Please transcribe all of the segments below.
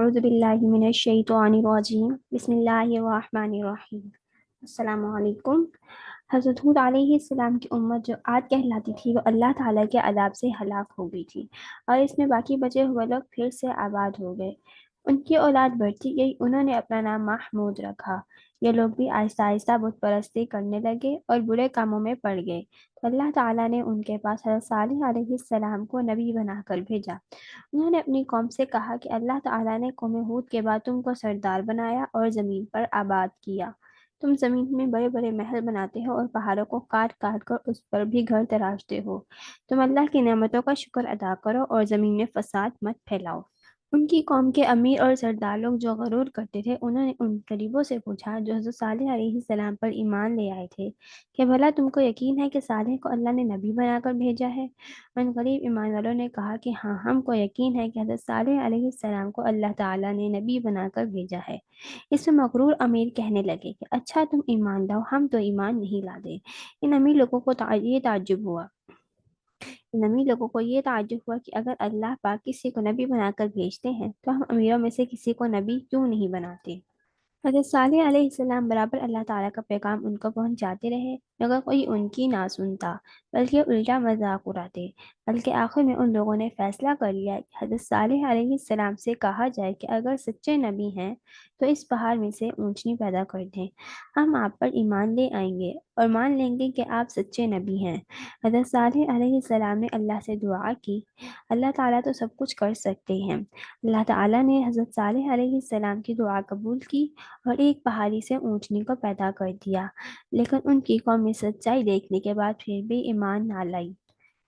اعوذ باللہ من الشیطان الرجیم بسم اللہ الرحمن الرحیم۔ السلام علیکم۔ حضرت ہود علیہ السلام کی امت جو عاد کہلاتی تھی وہ اللہ تعالیٰ کے عذاب سے ہلاک ہو گئی تھی، اور اس میں باقی بچے ہوئے لوگ پھر سے آباد ہو گئے۔ ان کی اولاد بڑھتی گئی، انہوں نے اپنا نام محمود رکھا۔ یہ لوگ بھی آہستہ آہستہ بت پرستی کرنے لگے اور برے کاموں میں پڑ گئے، تو اللہ تعالیٰ نے ان کے پاس حضرت صالح علیہ السلام کو نبی بنا کر بھیجا۔ انہوں نے اپنی قوم سے کہا کہ اللہ تعالیٰ نے قوم ہود کے بعد تم کو سردار بنایا اور زمین پر آباد کیا۔ تم زمین میں بڑے بڑے محل بناتے ہو اور پہاڑوں کو کاٹ کاٹ کر اس پر بھی گھر تراشتے ہو۔ تم اللہ کی نعمتوں کا شکر ادا کرو اور زمین میں فساد مت پھیلاؤ۔ ان کی قوم کے امیر اور سردار لوگ جو غرور کرتے تھے، انہوں نے ان غریبوں سے پوچھا جو حضرت صالح علیہ السلام پر ایمان لے آئے تھے کہ بھلا تم کو یقین ہے کہ صالح کو اللہ نے نبی بنا کر بھیجا ہے؟ ان غریب ایمان والوں نے کہا کہ ہاں، ہم کو یقین ہے کہ حضرت صالح علیہ السلام کو اللہ تعالیٰ نے نبی بنا کر بھیجا ہے۔ اس میں مغرور امیر کہنے لگے کہ اچھا، تم ایمان لاؤ، ہم تو ایمان نہیں لاتے۔ ان امیر لوگوں کو یہ تعجب ہوا یہ تعجب ہوا کہ اگر اللہ پاک کسی کو نبی بنا کر بھیجتے ہیں تو ہم امیروں میں سے کسی کو نبی کیوں نہیں بناتے؟ حضرت صالح علیہ السلام برابر اللہ تعالیٰ کا پیغام ان کو پہنچاتے رہے، مگر کوئی ان کی نہ سنتا، بلکہ الٹا مذاق اڑاتے۔ بلکہ آخر میں ان لوگوں نے فیصلہ کر لیا کہ حضرت صالح علیہ السلام سے کہا جائے کہ اگر سچے نبی ہیں تو اس پہاڑ میں سے اونچنی پیدا کر دیں، ہم آپ پر ایمان لے آئیں گے اور مان لیں گے کہ آپ سچے نبی ہیں۔ حضرت صالح علیہ السلام نے اللہ سے دعا کی، اللہ تعالیٰ تو سب کچھ کر سکتے ہیں۔ اللہ تعالیٰ نے حضرت صالح علیہ السلام کی دعا قبول کی اور ایک پہاڑی سے اونٹنی کو پیدا کر دیا، لیکن ان کی قوم میں سچائی دیکھنے کے بعد پھر بھی ایمان نہ لائی۔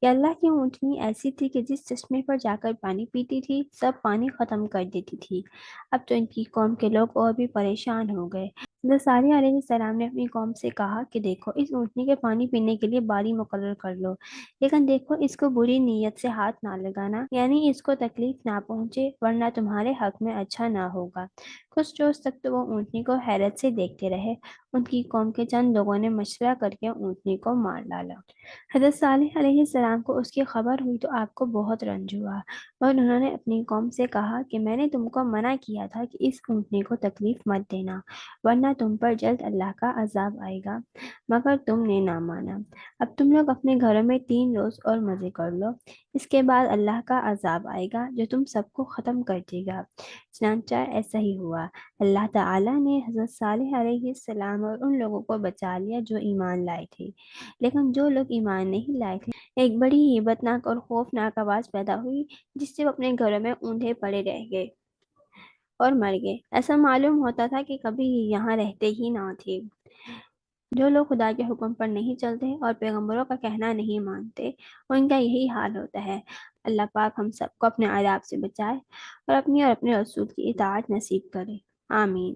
کہ اللہ کی اونٹنی ایسی تھی کہ جس چشمے پر جا کر پانی پیتی تھی سب پانی ختم کر دیتی تھی۔ اب تو ان کی قوم کے لوگ اور بھی پریشان ہو گئے۔ حضرت صالح علیہ السلام نے اپنی قوم سے کہا کہ دیکھو، اس اونٹنی کے پانی پینے کے لیے باری مقرر کر لو، لیکن دیکھو اس کو بری نیت سے ہاتھ نہ لگانا، یعنی اس کو تکلیف نہ پہنچے، ورنہ تمہارے حق میں اچھا نہ ہوگا۔ کچھ روز تک تو وہ اونٹنی کو حیرت سے دیکھتے رہے۔ ان کی قوم کے چند لوگوں نے مشورہ کر کے اونٹنی کو مار ڈالا۔ حضرت صالح علیہ السلام کو اس کی خبر ہوئی تو آپ کو بہت رنج ہوا، اور انہوں نے اپنی قوم سے کہا کہ میں نے تم کو منع کیا تھا کہ اس اونٹنی کو تکلیف مت دینا، ورنہ تم پر جلد اللہ کا عذاب آئے گا، مگر تم نے نہ مانا۔ اب تم لوگ اپنے گھروں میں 3 روز اور مزے کر لو، اس کے بعد اللہ کا عذاب آئے گا جو تم سب کو ختم کر دے گا۔ چنانچہ ایسا ہی ہوا۔ اللہ تعالیٰ نے حضرت صالح علیہ السلام اور ان لوگوں کو بچا لیا جو ایمان لائے تھے، لیکن جو لوگ ایمان نہیں لائے تھے، ایک بڑی ہیبت ناک اور خوفناک آواز پیدا ہوئی جس سے وہ اپنے گھروں میں اوندھے پڑے رہ گئے اور مر گئے۔ ایسا معلوم ہوتا تھا کہ کبھی یہاں رہتے ہی نہ تھے۔ جو لوگ خدا کے حکم پر نہیں چلتے اور پیغمبروں کا کہنا نہیں مانتے، ان کا یہی حال ہوتا ہے۔ اللہ پاک ہم سب کو اپنے عذاب سے بچائے اور اپنی اور اپنے رسول کی اطاعت نصیب کرے۔ آمین۔